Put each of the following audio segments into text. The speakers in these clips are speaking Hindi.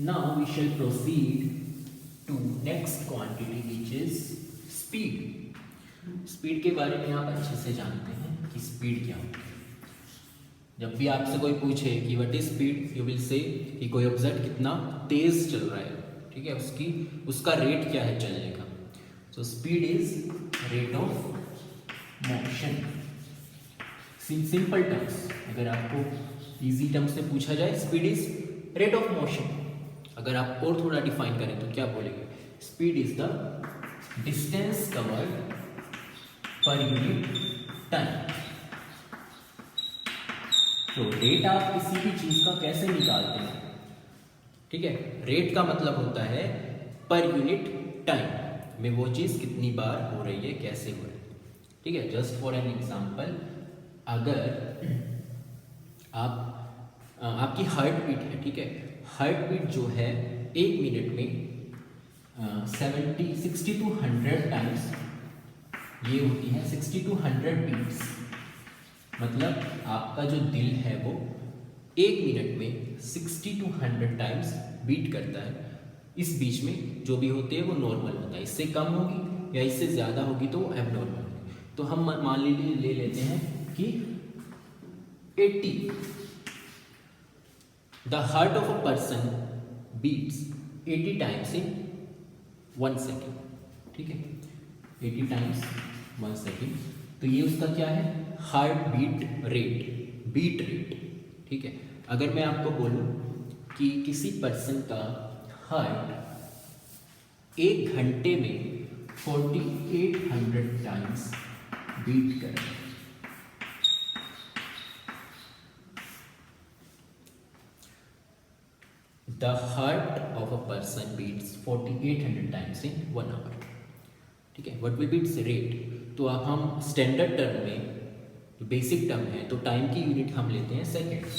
Now we shall proceed to next quantity which is speed. Speed के बारे में आप अच्छे से जानते हैं कि स्पीड क्या होती है। जब भी आपसे कोई पूछे कि what is speed, you will say कि कोई ऑब्जेक्ट कितना तेज चल रहा है, ठीक है, उसका रेट क्या है चलने का। सो speed is rate of motion. Simple terms, अगर आपको इजी टर्म्स में पूछा जाए, speed is rate of motion. अगर आप और थोड़ा डिफाइन करें तो क्या बोलेंगे, speed is the distance covered पर यूनिट टाइम। तो रेट आप किसी भी चीज का कैसे निकालते हैं, ठीक है, रेट का मतलब होता है पर यूनिट टाइम में वो चीज कितनी बार हो रही है, कैसे हो रही है, ठीक है। जस्ट फॉर एन एग्जांपल, अगर आपकी हार्ट बीट है, ठीक है, हार्ट बीट जो है 1 मिनट में 60 to 100 टाइम्स ये होती है, 60 to 100 बीट्स। मतलब आपका जो दिल है वो 1 मिनट में 60 to 100 टाइम्स बीट करता है। इस बीच में जो भी होते हैं वो नॉर्मल होता है, इससे कम होगी या इससे ज़्यादा होगी तो वो एबनॉर्मल होगी। तो हम मान लीजिए ले लेते हैं कि 80, the heart of a person beats 80 times in 1 second, ठीक है, 80 टाइम्स 1 सेकेंड। तो ये उसका क्या है, हार्ट बीट रेट, ठीक है। अगर मैं आपको बोलूं कि किसी पर्सन का हार्ट 1 घंटे में 4800 टाइम्स बीट कर रहा है, the heart of a person beats 4800 times in 1 hour, ठीक है। What will be its rate. तो अब हम स्टैंडर्ड टर्म में, जो बेसिक टर्म है, तो टाइम की यूनिट हम लेते हैं सेकेंड्स,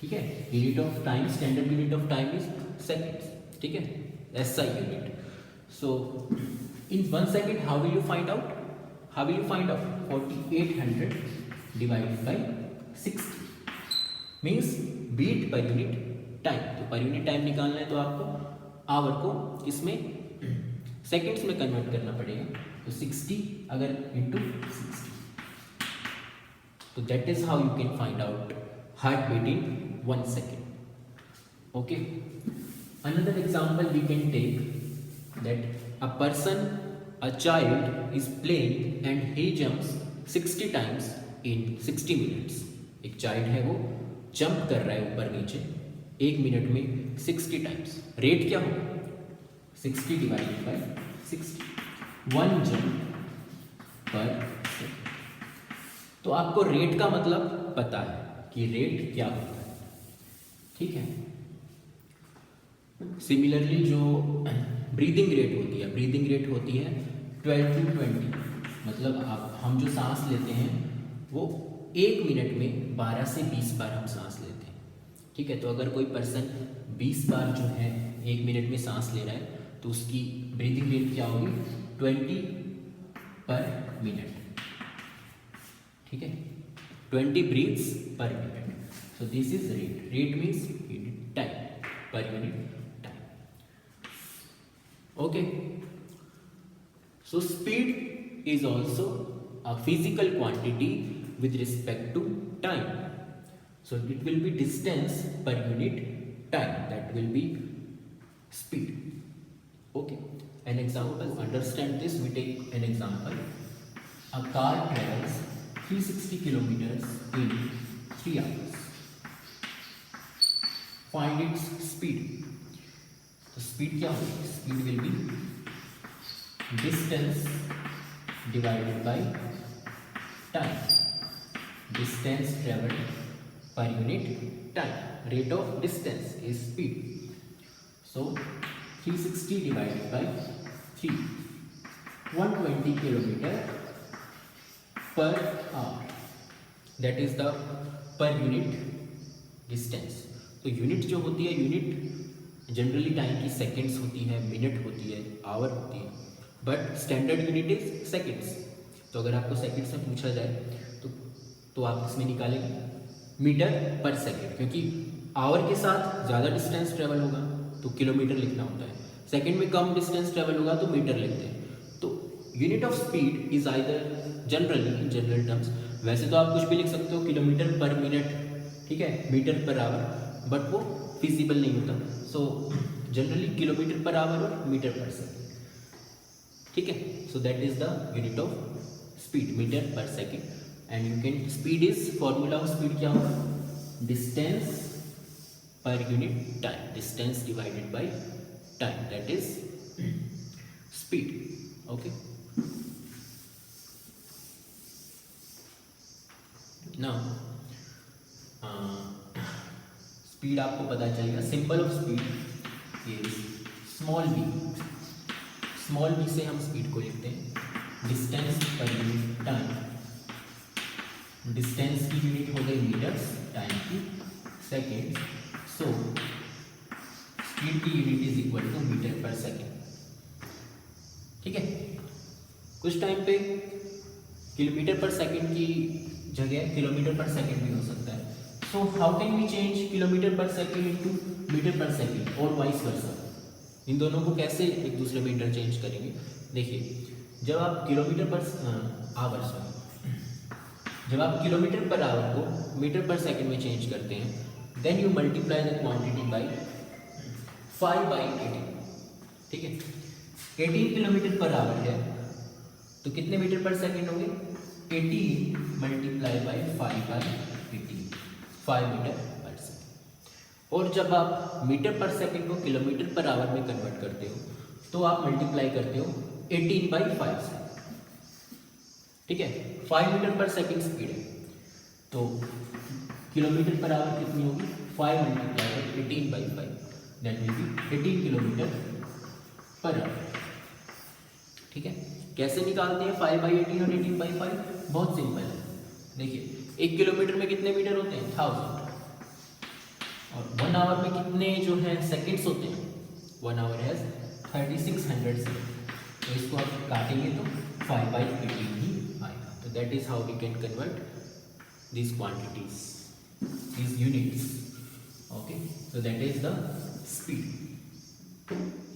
ठीक है। Unit of time, standard unit of time is seconds, ठीक है, SI unit. So in 1 second how will you find out, 4800 divided by 60 means beat per unit time. तो पर यूनिट टाइम निकालना है तो आपको आवर को इसमें सेकेंड्स में कन्वर्ट करना पड़ेगा। तो 60 अगर इंटू 60, तो that is how you can find out heart beat in 1 second. Okay, another example we can take that a child is playing and he jumps 60 times in 60 minutes. एक चाइल्ड है, वो जंप कर रहा है ऊपर नीचे 1 मिनट में 60 टाइम्स। रेट क्या होगा, 60 डिवाइडेड बाई 60, 1 जंप पर सेकेंड। तो आपको रेट का मतलब पता है कि रेट क्या होता है, ठीक है। सिमिलरली जो ब्रीदिंग रेट होती है 12 to 20। मतलब हम जो सांस लेते हैं वो 1 मिनट में 12 से 20 बार हम सांस लेते हैं, ठीक है। तो अगर कोई पर्सन 20 बार जो है 1 मिनट में सांस ले रहा है तो उसकी ब्रीदिंग रेट क्या होगी, 20 पर मिनट, ठीक है, 20 breaths per minute. So this is rate means unit time, per unit time. Okay, so speed is also a physical quantity with respect to time. So it will be distance per unit time, that will be speed. Okay, an example to understand this, we take an example. A car travels 360 kilometers in 3 hours. Find its speed. तो speed क्या होगी, speed will be distance divided by time, distance traveled per unit time. Rate of distance is speed. So 360 divided by 3, 120 kilometer per hour, that is the per unit distance. तो यूनिट जो होती है, यूनिट जनरली टाइम की सेकेंड्स होती है, मिनट होती है, आवर होती है, but standard unit is seconds. तो अगर आपको सेकेंड्स में पूछा जाए तो आप इसमें निकालेंगे मीटर पर सेकेंड, क्योंकि आवर के साथ ज़्यादा डिस्टेंस ट्रेवल होगा तो किलोमीटर लिखना होता है, सेकंड में कम डिस्टेंस ट्रेवल होगा तो मीटर लिखते हैं। तो unit of speed is either generally in general terms, वैसे तो आप कुछ भी लिख सकते हो किलोमीटर पर मिनट, ठीक है, मीटर पर आवर, बट वो फिजिबल नहीं होता। So generally kilometre per hour और मीटर पर सेकेंड, ठीक है। So that is the unit of speed, metre per second. And you can, speed is, formula of speed क्या होगा, distance per unit time, distance divided by time, that is speed. Okay, now speed आपको पता चलेगा, symbol of speed is small v. Small v से हम स्पीड को लिखते हैं, distance per unit time, distance की यूनिट हो गई मीटर्स, टाइम की सेकेंड, सो स्पीड की unit is equal to metre per second, ठीक है। कुछ टाइम पे किलोमीटर पर सेकेंड की जगह किलोमीटर पर सेकेंड भी हो सकता है। So how can we change kilometre per second into metre per second और वाइस वर्सा, इन दोनों को कैसे एक दूसरे में इंटरचेंज करेंगे। देखिए, जब आप किलोमीटर पर आवर, जब आप किलोमीटर पर आवर को मीटर पर सेकेंड में चेंज करते हैं, then you multiply the quantity by 5/18, ठीक है। 18 किलोमीटर पर आवर है तो कितने मीटर पर सेकेंड होंगे, 18 multiply by 5/18, 5 metre per second. और जब आप मीटर पर सेकेंड को किलोमीटर पर आवर में कन्वर्ट करते हो तो आप मल्टीप्लाई करते हो 18/5 से, ठीक है। 5 मीटर पर सेकेंड स्पीड है तो किलोमीटर पर आवर कितनी होगी, 5 multiply by 18/5, that will be 18 kilometre per our, ठीक है। कैसे निकालते हैं 5/18 और 18/5, बहुत सिंपल है। देखिए, 1 किलोमीटर में कितने मीटर होते हैं, 1000, और 1 आवर में कितने जो है सेकेंड्स होते हैं, 1 आवर हैज 3600 सेकेंड, तो इसको आप काटेंगे तो 5/18 ही आएगा। तो that is how we can convert these quantities, these units, okay, so that is the speed.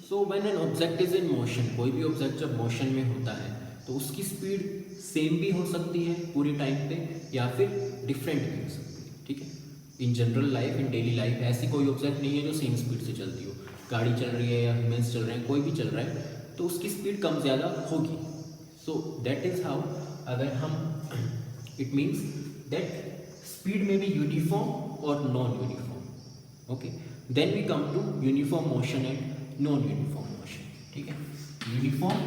So when an object is in motion, कोई भी ऑब्जेक्ट जब मोशन में होता है तो उसकी स्पीड सेम भी हो सकती है पूरे टाइम पे या फिर डिफरेंट भी हो सकती है, ठीक है। In general life, in daily life ऐसी कोई ऑब्जेक्ट नहीं है जो सेम स्पीड से चलती हो, गाड़ी चल रही है या ह्यूमंस चल रहे हैं, कोई भी चल रहा है तो उसकी स्पीड कम ज़्यादा होगी। सो दैट इज हाउ, अगर हम, it means that speed may be uniform or non-uniform, okay, then we come to uniform motion and non-uniform motion, ठीक है। uniform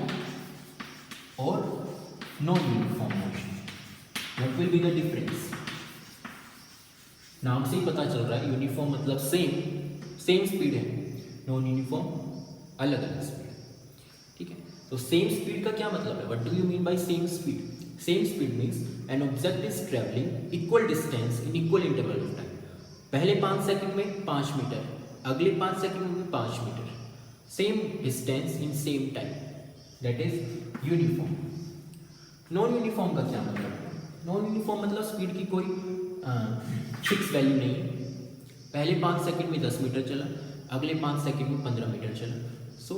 और non-uniform motion, what will be the difference, नाम से ही पता चल रहा है, यूनिफॉर्म मतलब सेम स्पीड है, नॉन यूनिफॉर्म अलग अलग स्पीड, ठीक है। तो सेम स्पीड का क्या मतलब है, what do you mean by same speed, same speed means an object is travelling equal distance in equal interval of time, पहले 5 सेकंड में 5 मीटर, अगले 5 सेकंड में 5 metre, same distance in same time, that is uniform. Non uniform का क्या मतलब है, नॉन यूनिफॉर्म मतलब स्पीड की कोई फिक्स वैल्यू नहीं है, पहले 5 सेकंड में 10 मीटर चला, अगले 5 सेकंड में 15 मीटर चला। So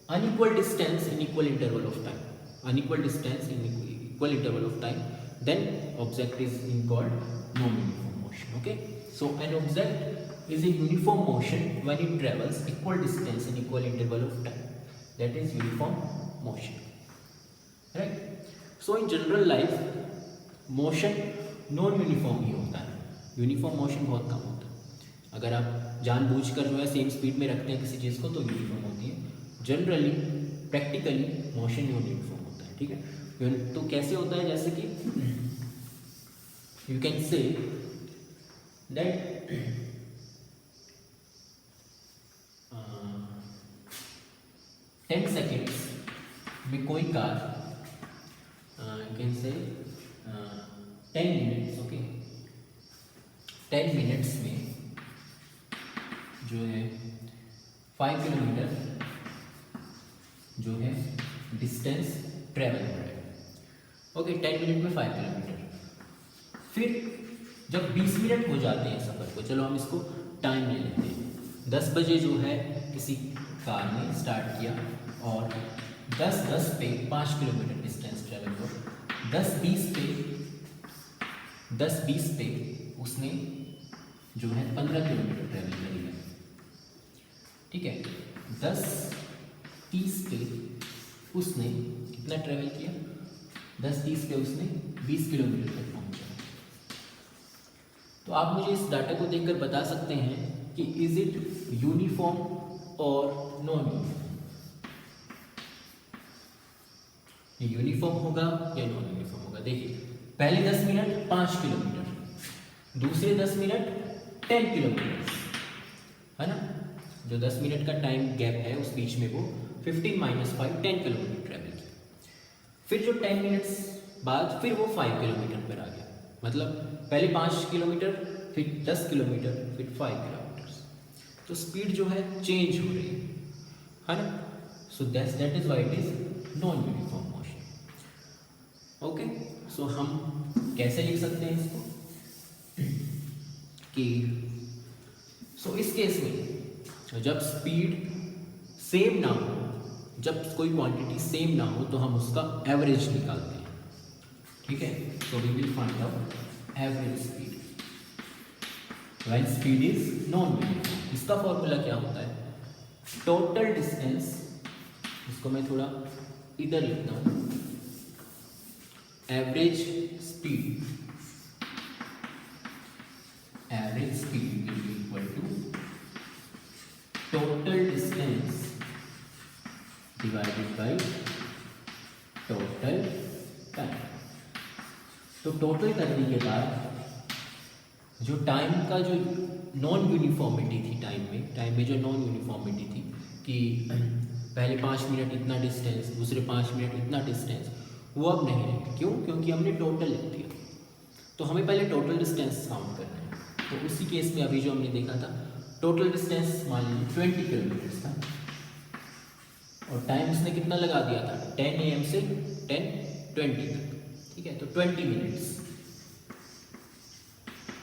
unequal distance in equal interval of time, unequal distance in equal interval of time, then object is in called non-uniform motion, okay. So an object is in uniform motion when it travels equal distance in equal interval of time, that is uniform motion, right. So in general life motion non-uniform ही होता है, यूनिफॉर्म मोशन बहुत कम होता है। अगर आप जानबूझकर जो है सेम स्पीड में रखते हैं किसी चीज़ को तो यूनिफॉर्म होती है, generally practically motion non uniform, ठीक है। तो कैसे होता है, जैसे कि you can say that 10 seconds में कोई car, you can say 10 minutes, okay, 10 minutes में जो है 5 किलोमीटर जो है डिस्टेंस ट्रेवल हो रहा है, ओके, 10 मिनट में 5 किलोमीटर। फिर जब 20 मिनट हो जाते हैं सफ़र को, चलो हम इसको टाइम ले लेते हैं। 10 बजे जो है किसी कार ने स्टार्ट किया और 10:10 पे 5 किलोमीटर डिस्टेंस ट्रेवल करो। 10:20 पे उसने जो है 15 किलोमीटर ट्रेवल कर लिया। ठीक है, 10:30 पे उसने कितना ट्रेवल किया? 10:30 पे उसने 20 किलोमीटर तक पहुंचा। तो आप मुझे इस डाटा को देखकर बता सकते हैं कि इज इट यूनिफॉर्म और नॉन यूनिफॉर्म? यूनिफॉर्म होगा या नॉन यूनिफॉर्म होगा? देखिए, पहले 10 मिनट 5 किलोमीटर, दूसरे 10 मिनट 10 किलोमीटर, है ना। जो 10 मिनट का टाइम गैप है उस बीच में वो 15 - 5 10 किलोमीटर ट्रेवल किया। फिर जो 10 मिनट्स बाद फिर वो 5 किलोमीटर पर आ गया। मतलब पहले 5 किलोमीटर, फिर 10 किलोमीटर, फिर 5 किलोमीटर। तो स्पीड जो है चेंज हो रही है ना। So that is why it is non uniform motion. Okay, so हम कैसे लिख सकते हैं इसको कि इस केस में जब स्पीड सेम ना हो, जब कोई क्वांटिटी सेम ना हो तो हम उसका एवरेज निकालते हैं। ठीक है, so we will find out average speed when speed is non uniform. इसका फॉर्मूला क्या होता है? टोटल डिस्टेंस, इसको मैं थोड़ा इधर लिखता हूँ, average speed will be equal to total distance divided by total time. तो टोटल करने के बाद जो टाइम का जो नॉन यूनिफॉर्मिटी थी, टाइम में जो नॉन यूनिफॉर्मिटी थी कि पहले 5 मिनट इतना डिस्टेंस, दूसरे 5 मिनट इतना डिस्टेंस, वो अब नहीं रहेगी। क्यों? क्योंकि हमने टोटल लिख दिया। तो हमें पहले टोटल डिस्टेंस काउंट करना है। तो उसी केस में अभी जो हमने देखा था, टोटल डिस्टेंस मान लीजिए 20 किलोमीटर था और टाइम उसने कितना लगा दिया था? 10 AM से 10:20 तक। ठीक है, तो 20 मिनट्स।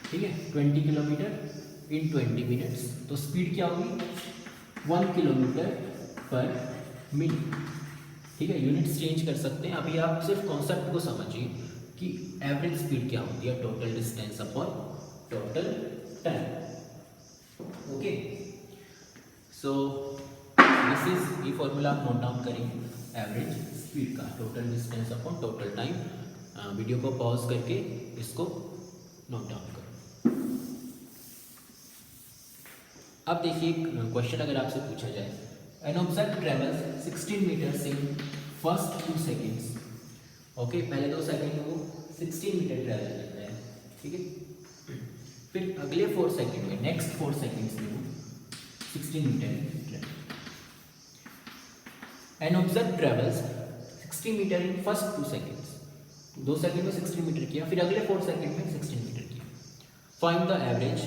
ठीक है, 20 किलोमीटर इन 20 मिनट्स। तो स्पीड क्या होगी? 1 किलोमीटर पर मिनट। ठीक है, यूनिट्स चेंज कर सकते हैं। अभी आप सिर्फ कॉन्सेप्ट को समझिए कि एवरेज स्पीड क्या होती है, total distance upon total time. Okay, so this is, ये फॉर्मूला आप नोट डाउन करेंगे एवरेज स्पीड का, total distance upon total time. Video को पॉज करके इसको नोट डाउन करो। अब देखिए, क्वेश्चन अगर आपसे पूछा जाए, an object travels 16 metres in first 2 seconds. Okay, पहले 2 सेकेंड में वो 16 मीटर ट्रेवल करता है। ठीक है, फिर अगले 4 सेकेंड में, नेक्स्ट 4 सेकेंड्स में वो 16 metre travel. An object travels 60 metre in first 2 seconds. 2 second में 60 मीटर किया, फिर अगले 4 सेकेंड में 16 मीटर किया। Find the average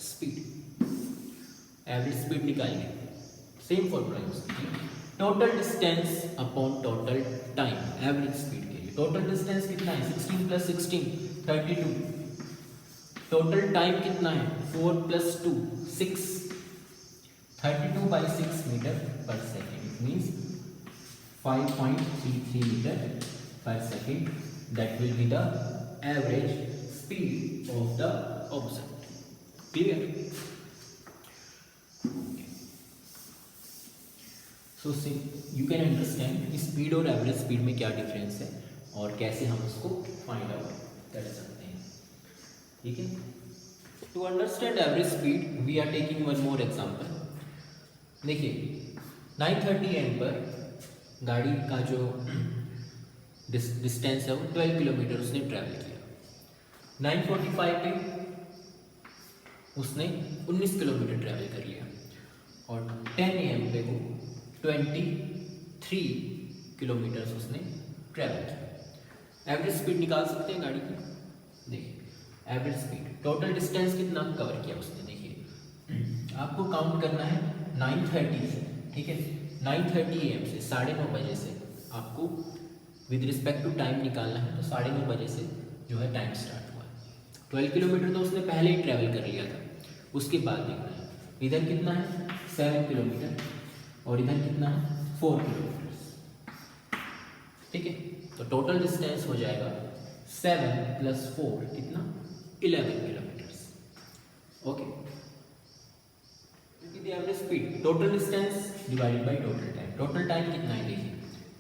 speed. Average speed निकालिए, सेम फॉर्मूला यूज कीजिए, total distance upon total time. Average speed के लिए टोटल डिस्टेंस कितना है? 16 + 16 32। टोटल टाइम कितना है? 4 + 2 6। 32/6 metre per second, it means 5.33 metre per second. That will be the average speed of the object. Clear? So you can understand कि स्पीड और एवरेज स्पीड में क्या डिफरेंस है और कैसे हम उसको फाइंड आउट कर सकते हैं। ठीक है, to understand average speed we are taking one more example. देखिए, 9:30 AM पर गाड़ी का जो डिस्टेंस है वो 12 किलोमीटर उसने ट्रैवल किया। 9:45 पे उसने 19 किलोमीटर ट्रैवल कर लिया और 10 AM पे वो 23 किलोमीटर उसने ट्रैवल किया। एवरेज स्पीड निकाल सकते हैं गाड़ी की। देखिए, एवरेज स्पीड, टोटल डिस्टेंस कितना कवर किया उसने? देखिए, आपको काउंट करना है 9:30 से। ठीक है, 9:30 AM से 9:30 बजे से आपको विद रिस्पेक्ट टू टाइम निकालना है। तो 9:30 बजे से जो है टाइम स्टार्ट हुआ। 12 किलोमीटर तो उसने पहले ही ट्रैवल कर लिया था, उसके बाद देखना है इधर कितना है 7 किलोमीटर और इधर कितना है 4 किलोमीटर, ठीक है। तो टोटल डिस्टेंस हो जाएगा 7 + 4 कितना 11 kilometres, okay. Average speed total distance divided by total time, total time कितना है देखिए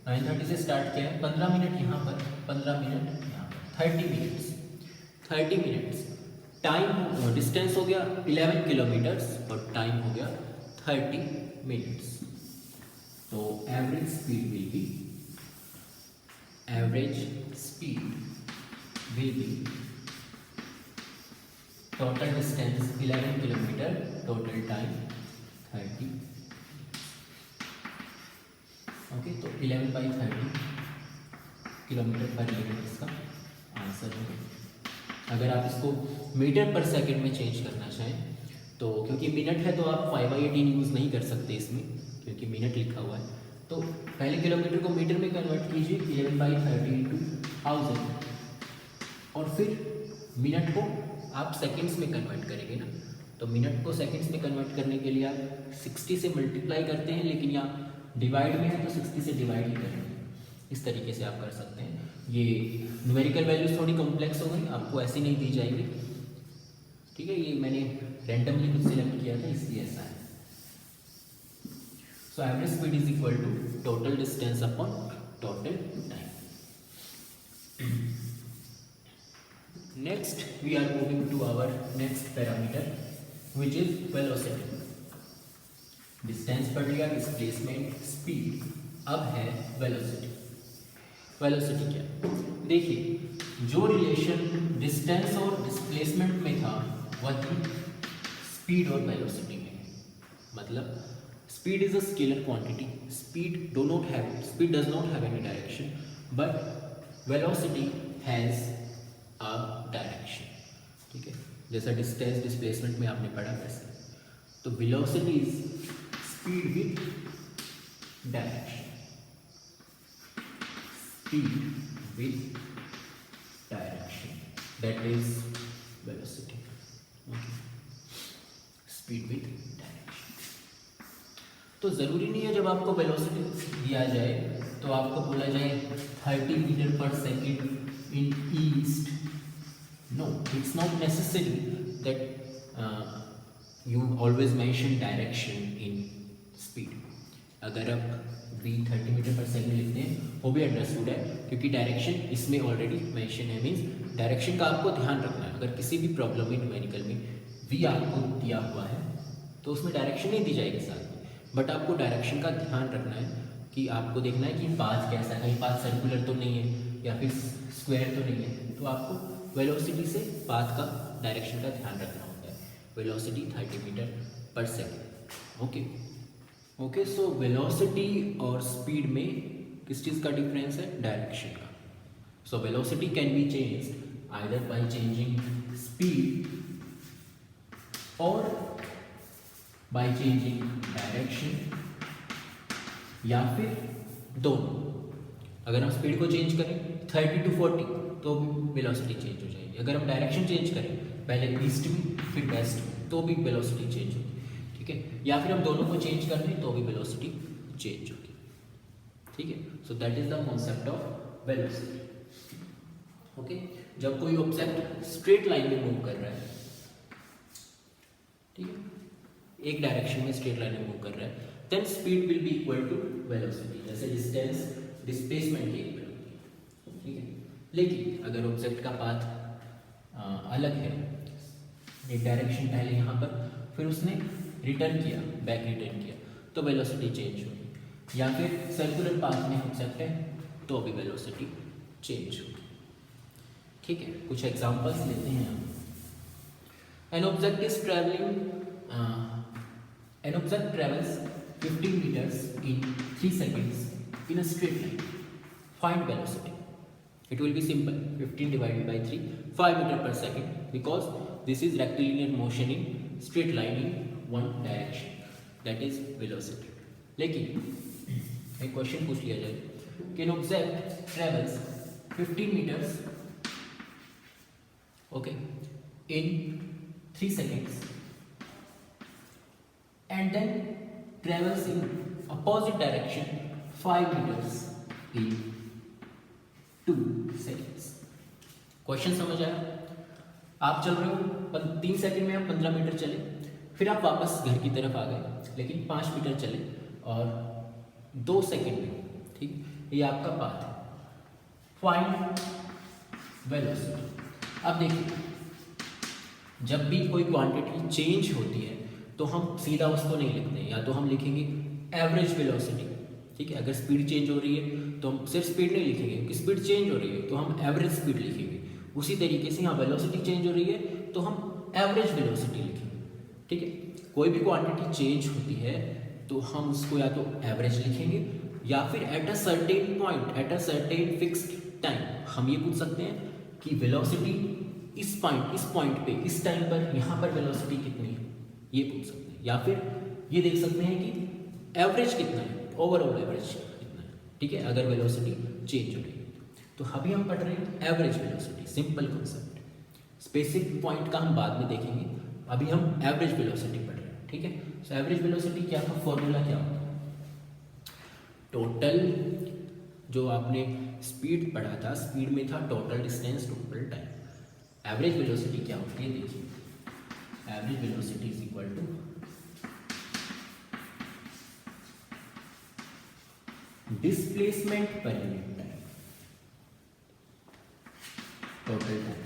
9:30 से स्टार्ट किया है, 15 मिनट यहाँ पर, 15 मिनट यहाँ पर, 30 मिनट्स टाइम, डिस्टेंस हो गया 11 किलोमीटर्स और टाइम हो गया 30 मिनट्स। तो average speed will B total distance 11 kilometre, total time 30, okay. तो 11/30 किलोमीटर पर मिनट इसका आंसर है। अगर आप इसको मीटर पर सेकंड में चेंज करना चाहें तो, क्योंकि मिनट है तो आप 5/18 यूज़ नहीं कर सकते इसमें, क्योंकि मिनट लिखा हुआ है। तो पहले किलोमीटर को मीटर में कन्वर्ट कीजिए 11/30 × 1000 और फिर मिनट को आप सेकंड्स में कन्वर्ट करेंगे ना, तो मिनट को सेकंड्स में कन्वर्ट करने के लिए आप 60 से मल्टीप्लाई करते हैं, लेकिन यहाँ डिवाइड में है तो 60 से डिवाइड ही करेंगे। इस तरीके से आप कर सकते हैं। ये न्यूमेरिकल वैल्यूज थोड़ी कॉम्प्लेक्स हो गई, आपको ऐसी नहीं दी जाएगी, ठीक है। ये मैंने रैंडमली कुछ सिलेक्ट किया था इसलिए ऐसा है। So average speed is equal to total distance upon total time. Next we are moving to our next parameter which is velocity. Distance पढ़ लिया, डिस्प्लेसमेंट, स्पीड, अब है वेलोसिटी। वेलोसिटी क्या, देखिए जो रिलेशन डिस्टेंस और डिस्प्लेसमेंट में था वही स्पीड और वेलोसिटी में। मतलब speed is a scalar quantity, speed does not have any direction, but velocity has a direction, ठीक है। जैसा डिस्टेंस डिस्प्लेसमेंट में आपने पढ़ा वैसे। तो velocity is speed with direction, speed with direction, that is velocity, okay. speed with direction। तो ज़रूरी नहीं है जब आपको वेलोसिटी दिया जाए तो आपको बोला जाए 30 metre per second in east, no, it's not necessary that you always mention direction in speed. अगर आप 30 मीटर पर सेकेंड लिखते हैं वो भी अंडरस्टूड है, क्योंकि डायरेक्शन इसमें ऑलरेडी मेंशन है। मीन्स डायरेक्शन का आपको ध्यान रखना है। अगर किसी भी प्रॉब्लम में न्यूमेरिकल में वी आपको दिया हुआ है तो उसमें डायरेक्शन नहीं दी जाएगी साथ में, बट आपको डायरेक्शन का ध्यान रखना है कि आपको देखना है कि पाथ कैसा है, कहीं पाथ सर्कुलर तो नहीं है या फिर स्क्वायर तो नहीं है। तो आपको वेलोसिटी से पाथ का डायरेक्शन का ध्यान रखना होता है। Velocity 30 metre per second, okay okay. So velocity और स्पीड में किस चीज़ का डिफरेंस है, डायरेक्शन का। So velocity can be changed either by changing speed और बाय चेंजिंग डायरेक्शन, या फिर दोनों। अगर हम स्पीड को चेंज करें 30 to 40 तो भी वेलोसिटी चेंज हो जाएगी। अगर हम डायरेक्शन चेंज करें पहले ईस्ट में फिर वेस्ट में तो भी वेलोसिटी चेंज होगी, ठीक है। या फिर हम दोनों को चेंज कर लें तो भी वेलोसिटी चेंज होगी, ठीक है। So that is the concept of velocity, okay. जब कोई ऑब्जेक्ट स्ट्रेट लाइन में मूव कर रहा है, ठीक है, एक डायरेक्शन में स्ट्रेट लाइन में मूव कर रहा है, then speed will be equal to velocity, जैसे डिस्टेंस डिस्प्लेसमेंट के इक्वल होती है, ठीक है। लेकिन अगर ऑब्जेक्ट का पाथ अलग है, एक डायरेक्शन पहले यहाँ पर फिर उसने रिटर्न किया, बैक रिटर्न किया, तो वेलोसिटी चेंज होगी। या फिर सर्कुलर पाथ में ऑब्जेक्ट है तो अभी वेलोसिटी चेंज होगी, ठीक है। कुछ एग्जांपल्स लेते हैं हम। An object is travelling, N object travels 15 meters in 3 seconds in a straight line. Find velocity. It will be simple. 15 divided by 3, 5 meter per second, because this is rectilinear motion in straight line in one direction. That is velocity. लेकिन एक क्वेश्चन पूछ लिया जाए कि an object travels 15 meters, okay, in 3 seconds and then travels in opposite direction 5 meters in 2 seconds. Question समझ आया? आप चल रहे हो 3 सेकंड में आप 15 मीटर चले, फिर आप वापस घर की तरफ आ गए, लेकिन 5 मीटर चले और 2 सेकंड में, ठीक, ये आपका पाथ है। Find velocity. अब देखिए, जब भी कोई क्वांटिटी चेंज होती है तो हम सीधा उसको नहीं लिखते हैं, या तो हम लिखेंगे एवरेज वेलोसिटी, ठीक है। अगर स्पीड चेंज हो रही है तो हम सिर्फ स्पीड नहीं लिखेंगे, क्योंकि स्पीड चेंज हो रही है तो हम एवरेज स्पीड लिखेंगे। उसी तरीके से यहाँ वेलोसिटी चेंज हो रही है तो हम एवरेज वेलोसिटी लिखेंगे, ठीक है। कोई भी क्वांटिटी चेंज होती है तो हम उसको या तो एवरेज लिखेंगे या फिर at a certain point, at a certain fixed time. हम ये पूछ सकते हैं कि वेलोसिटी इस पॉइंट पे, इस टाइम पर, यहाँ पर वेलोसिटी कितनी है, ये पूछ सकते हैं। या फिर ये देख सकते हैं कि एवरेज कितना है, ओवरऑल एवरेज कितना है, ठीक है, अगर वेलोसिटी चेंज हो रही है। तो अभी हम पढ़ रहे हैं average velocity, simple concept. Specific point का हम बाद में देखेंगे, अभी हम एवरेज वेलोसिटी पढ़ रहे हैं, ठीक है। सो एवरेज वेलोसिटी क्या था, फॉर्मूला क्या होता है? टोटल, जो आपने स्पीड पढ़ा था, स्पीड में था total distance total time. Average velocity क्या होती है, देखिए, average velocity is equal to displacement per unit time, total time,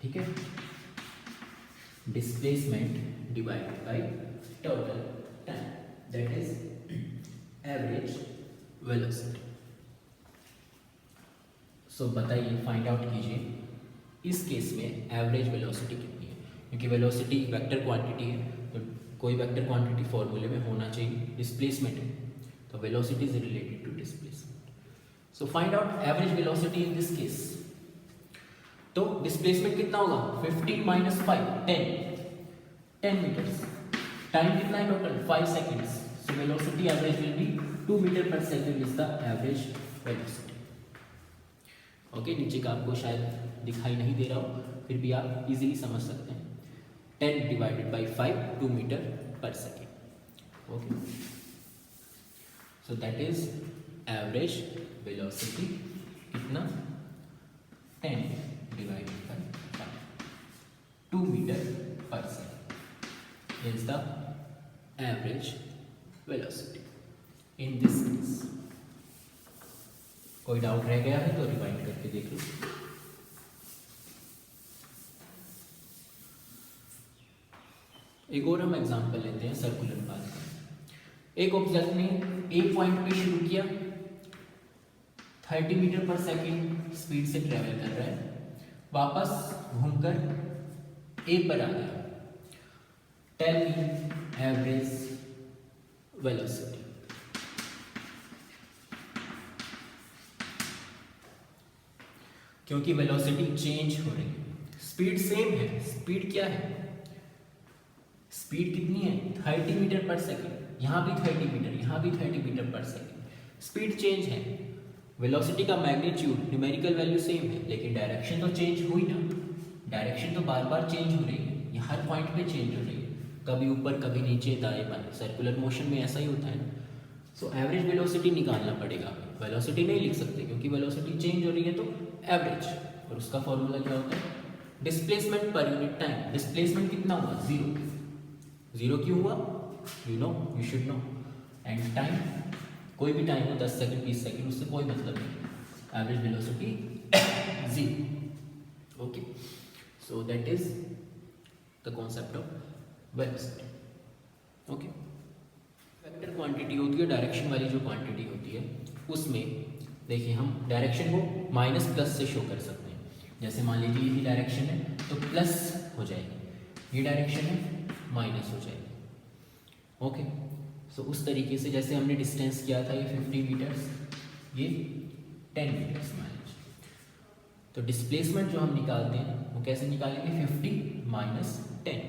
ठीक है। Displacement divided by total time, that is average velocity. So बताइए, फाइंड आउट कीजिए इस केस में एवरेज वेलोसिटी कितनी है, क्योंकि वेलोसिटी वेक्टर क्वांटिटी है तो कोई वेक्टर क्वांटिटी फॉर्मूले में होना चाहिए। डिस्प्लेसमेंट है तो velocity is related to displacement. So find out average velocity in this case. तो डिस्प्लेसमेंट कितना होगा, 15 माइनस 5, 10 मीटर्स। टाइम कितना है total, 5 seconds. So velocity average will be 2 metre per second is the average velocity. Okay, नीचे का आपको शायद दिखाई नहीं दे रहा हो, फिर भी आप इजीली समझ सकते हैं। 10 divided by 5, 2 metre per second. Okay, so that is average velocity कितना, 10 divided by 5, 2 metre per second is the average velocity in this case. कोई डाउट रह गया है तो रिवाइंड करके देख लो। एक और हम एग्जांपल लेते हैं सर्कुलर पाथ का। एक ऑब्जेक्ट ने एक पॉइंट पे शुरू किया, 30 मीटर पर सेकेंड स्पीड से ट्रेवल कर रहा है, वापस घूमकर ए पर आ गया। Tell me average velocity. क्योंकि वेलोसिटी चेंज हो रही है, स्पीड सेम है। स्पीड क्या है, स्पीड कितनी है, 30 मीटर पर सेकेंड। यहाँ भी 30 मीटर, यहाँ भी 30 metre per second. Speed change है, वेलोसिटी का मैग्नीट्यूड, न्यूमेरिकल वैल्यू सेम है, लेकिन डायरेक्शन तो चेंज हुई ना। डायरेक्शन तो बार बार चेंज हो रही है, ये हर पॉइंट पे चेंज हो रही है, कभी ऊपर कभी नीचे दाएं बाएं। सर्कुलर मोशन में ऐसा ही होता है। सो एवरेज वेलोसिटी निकालना पड़ेगा। वेलोसिटी नहीं लिख सकते क्योंकि वेलोसिटी चेंज हो रही है, तो एवरेज, और उसका फॉर्मूला क्या होता है, displacement per unit time. Displacement कितना हुआ, 0। 0 क्यों हुआ, you know, you should know. And time, कोई भी टाइम हो, 10 सेकंड, 20 सेकंड, उससे कोई मतलब नहीं। Average velocity 0। Okay, so that is the concept of velocity. Okay, vector quantity होती है, डायरेक्शन वाली जो क्वांटिटी होती है उसमें देखिए हम डायरेक्शन को माइनस प्लस से शो कर सकते हैं। जैसे मान लीजिए ये डायरेक्शन है तो प्लस हो जाएगी, ये डायरेक्शन है माइनस हो जाएगी। ओके, सो उस तरीके से जैसे हमने डिस्टेंस किया था, ये 50 मीटर्स, ये 10 मीटर्स मान लीजिए। तो डिस्प्लेसमेंट जो हम निकालते हैं वो कैसे निकालेंगे, 50 minus 10,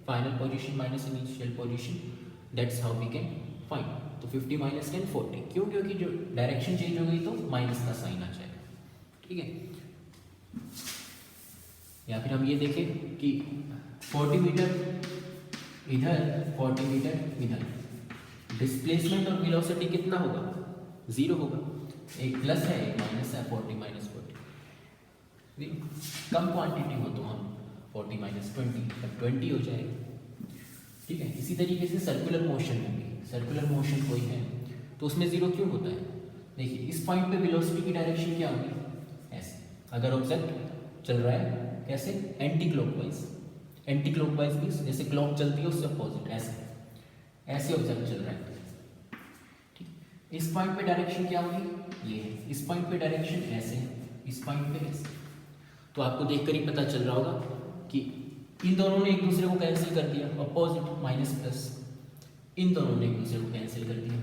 final position minus initial position, that's how we can find. तो 50 माइनस 10 40, क्यों, क्योंकि जो डायरेक्शन चेंज हो गई तो माइनस का साइन आ जाएगा, ठीक है। या फिर हम ये देखें कि 40 मीटर इधर 40 मीटर इधर, डिस्प्लेसमेंट और वेलोसिटी कितना होगा, 0 होगा, एक प्लस है एक माइनस है, 40 माइनस 40, कम क्वांटिटी हो तो हम 40 माइनस 20 तब 20 हो जाएगा, ठीक है। इसी तरीके से सर्कुलर मोशन में भी, सर्कुलर मोशन कोई है तो उसमें 0 क्यों होता है, देखिए इस पॉइंट पे वेलोसिटी की डायरेक्शन क्या होगी, ऐसे, अगर ऑब्जेक्ट चल रहा है कैसे, एंटी क्लॉकवाइज, एंटी क्लॉकवाइज भी जैसे क्लॉक चलती है उससे अपोजिट, ऐसे ऐसे ऑब्जेक्ट चल रहा है, ठीक। इस पॉइंट पे डायरेक्शन क्या होगी, ये है, इस पॉइंट पे डायरेक्शन ऐसे है, इस पॉइंट पे ऐसे, तो आपको देखकर ही पता चल रहा होगा कि इन दोनों ने एक दूसरे को कैंसिल कर दिया, अपोजिट माइनस प्लस, इन दोनों ने एक दूसरे को कैंसिल कर दिया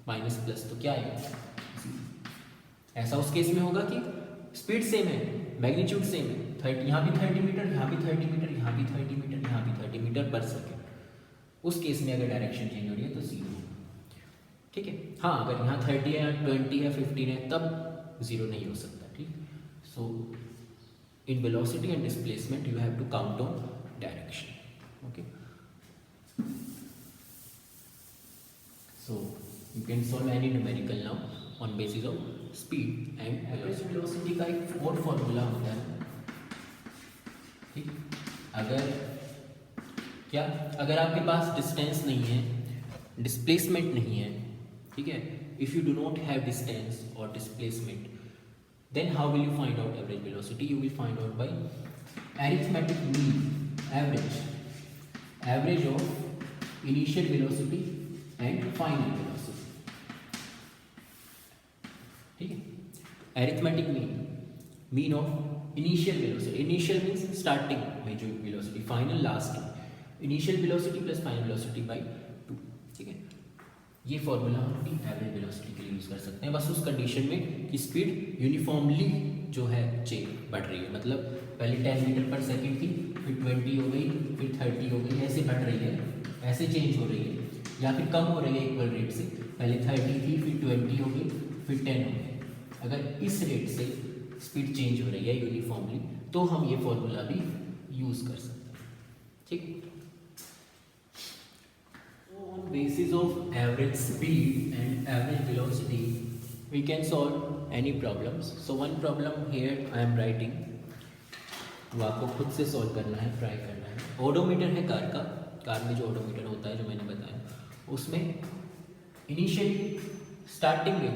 माइनस प्लस, तो क्या है, ऐसा उस केस में होगा कि स्पीड सेम है, मैग्नीट्यूड सेम है, 30 यहाँ भी 30 मीटर, यहाँ भी 30 मीटर, यहाँ भी 30 मीटर, यहाँ भी 30 मीटर पर सेकेंड, उस केस में अगर डायरेक्शन चेंज हो रही है तो 0 होगा, ठीक है। हाँ अगर यहाँ 30 है, 20 है, 15 है तब 0 नहीं हो सकता, ठीक। So in velocity and displacement you have to count on direction, okay. So you can solve any numerical now on basis of speed and velocity का एक और फॉर्मूला होता है, ठीक। अगर आपके पास डिस्टेंस नहीं है, डिस्प्लेसमेंट नहीं है, ठीक है, if you do not have distance और displacement, then how will you find out average velocity, you will find out by arithmetic mean, average of initial velocity and final velocity, ठीक है। Arithmetic mean of initial velocity, initial means starting में जो velocity, final last, initial velocity plus final velocity by 2, ठीक है। ये फॉर्मूला हम एवरेज वेलोसिटी के लिए यूज़ कर सकते हैं, बस उस कंडीशन में कि स्पीड यूनिफॉर्मली जो है बढ़ रही है, मतलब पहले 10 मीटर पर सेकेंड थी, फिर 20 हो गई, फिर 30 हो गई, ऐसे बढ़ रही है, ऐसे चेंज हो रही है, या फिर कम हो रही है इक्वल रेट से, पहले 30 थी, फिर 20 हो गई, फिर 10 हो गई। अगर इस रेट से स्पीड चेंज हो रही है यूनिफॉर्मली तो हम ये फॉर्मूला भी यूज़ कर सकते हैं, ठीक। On basis of average speed and average velocity, we can solve any problems. So one problem here I am writing, वो आपको खुद से सॉल्व करना है, ट्राई करना है। ओडोमीटर है कार का, कार में जो ओडोमीटर होता है जो मैंने बताया, उसमें इनिशियली स्टार्टिंग में,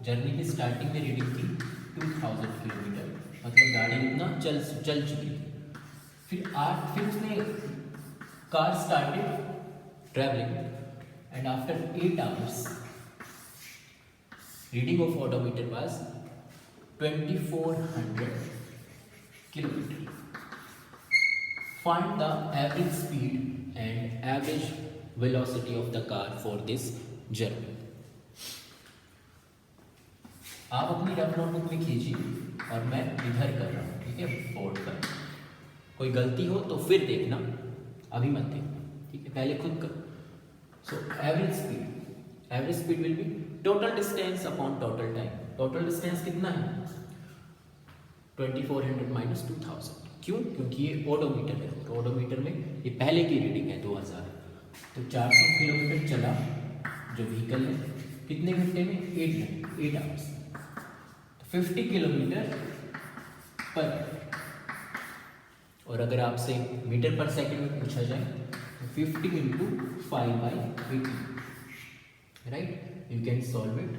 जर्नी की स्टार्टिंग में रीडिंग थी 2000 किलोमीटर, मतलब गाड़ी इतना चल चुकी थी। फिर उसने car started travelling and after 8 hours reading of odometer was 2400 kilometer. Find the average speed and average velocity of the car for this journey. आप अपनी रफ नोटबुक में खींचिए और मैं इधर कर रहा हूँ, ठीक है, बोर्ड पर। कोई गलती हो तो फिर देखना, अभी मत देखना, ठीक है, पहले खुद कर। So average speed will be total distance upon total time. Total distance कितना है, 2400 minus 2000। क्यों, क्योंकि ये ओडोमीटर है, तो ओडोमीटर में ये पहले की रीडिंग है 2000, तो 400 किलोमीटर चला जो व्हीकल है, कितने घंटे में, 8 आवर्स, तो 50 किलोमीटर पर, और अगर आपसे मीटर पर सेकंड में पूछा जाए 50 into 5/80, right? You can solve it.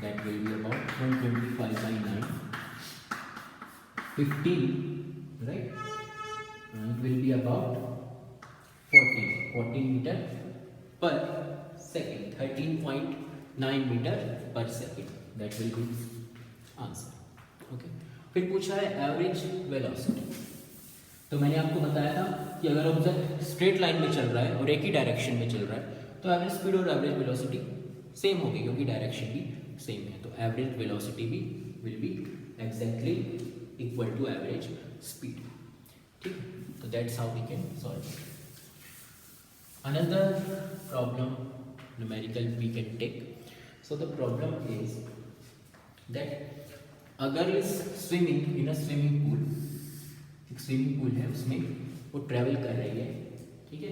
That will be about 125/9, 15, right? And it will be about 14 meter per second, 13.9 meter per second. That will be answer. Okay. फिर पूछा है एवरेज वेलोसिटी, तो मैंने आपको बताया था कि अगर ऑब्जेक्ट स्ट्रेट लाइन में चल रहा है और एक ही डायरेक्शन में चल रहा है तो एवरेज स्पीड और एवरेज वेलोसिटी सेम होगी, क्योंकि डायरेक्शन भी सेम है, तो एवरेज वेलोसिटी भी will be exactly equal to average speed, ठीक है। तो that's how we can solve it. Another problem numerical we can take. So the problem is that अगर इस स्विमिंग पूल, एक स्विमिंग पूल है, उसमें वो ट्रैवल कर रही है ठीक है,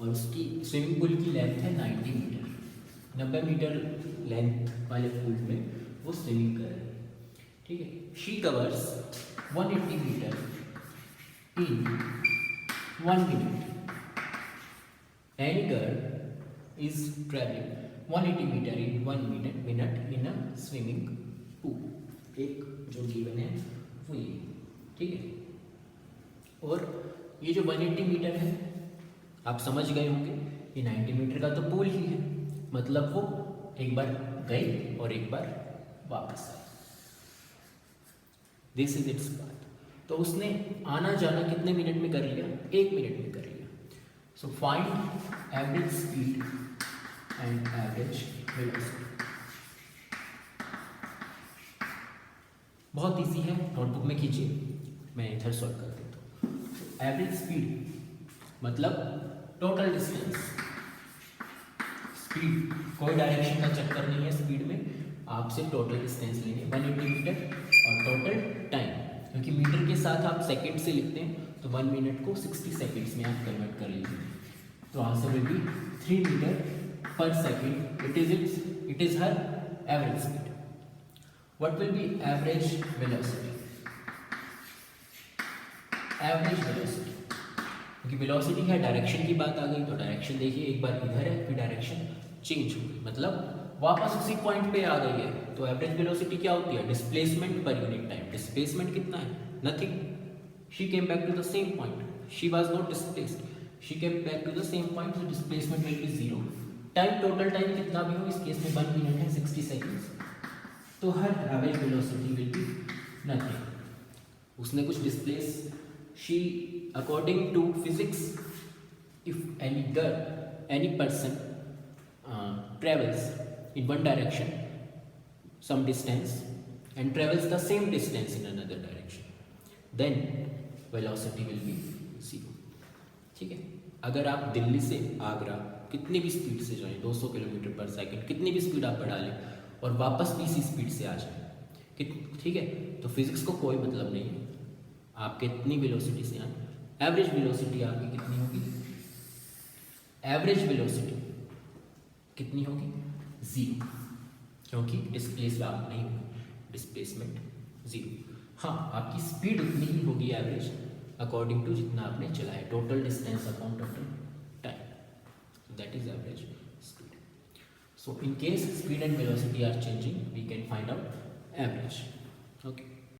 और उसकी स्विमिंग पूल की लेंथ है 90 मीटर, 90 मीटर लेंथ वाले पूल में वो स्विमिंग कर रही है, ठीक है। She covers 180 metre in 1 minute, any girl is travelling 180 metre in 1 minute in a swimming pool. एक जो गिवन है वो ये, ठीक है। और ये जो 180 मीटर है आप समझ गए होंगे, ये 90 मीटर का तो पूल ही है, मतलब वो एक बार गई और एक बार वापस आई, दिस इज इट्स पाथ। तो उसने आना जाना कितने मिनट में कर लिया? 1 मिनट में कर लिया। So find average speed and average velocity. बहुत इजी है, नोटबुक में कीजिए, मैं इधर सॉल्व कर देता हूँ। एवरेज स्पीड मतलब टोटल डिस्टेंस, स्पीड कोई डायरेक्शन का चक्कर नहीं है स्पीड में, आपसे टोटल डिस्टेंस लेंगे 180 मीटर, और टोटल टाइम, क्योंकि मीटर के साथ आप सेकंड से लिखते हैं तो 1 मिनट को 60 सेकंड्स में आप कन्वर्ट कर लीजिए, तो आंसर विल बी 3 मीटर पर second. It is her average speed. What will B average velocity? Average velocity, क्योंकि वेलोसिटी है डायरेक्शन की बात आ गई, तो डायरेक्शन देखिए, एक बार इधर है फिर डायरेक्शन चेंज हो गई, मतलब वापस उसी पॉइंट पे आ गई है। तो एवरेज वेलोसिटी क्या होती है? Displacement per unit time. Displacement कितना है? Nothing, she came back to the same point, she was not displaced, she came back to the same point, so displacement will be 0। Time, total time कितना भी हो, इस केस में 1 मिनट है 60 सेकेंड्स, तो हर average velocity will be nothing. उसने कुछ displace, she according to physics, if any person travels in one direction some distance and travels the same distance in another direction, then velocity will be 0, ठीक है। अगर आप दिल्ली से आगरा कितनी भी स्पीड से जाएं, 200 किलोमीटर पर सेकंड, कितनी भी स्पीड आप बढ़ा लें और वापस भी इसी स्पीड से आ जाए, ठीक है, तो फिजिक्स को कोई मतलब नहीं है आप कितनी वेलोसिटी से आए। एवरेज वेलोसिटी आपकी कितनी होगी? एवरेज वेलोसिटी कितनी होगी? 0, क्योंकि डिस्प्लेसमेंट नहीं होगी, डिस्प्लेसमेंट 0। हाँ, आपकी स्पीड उतनी ही होगी एवरेज, अकॉर्डिंग टू जितना आपने चलाया, total distance upon total time, that is average speed. So in case speed and velocity are changing, we can find out average.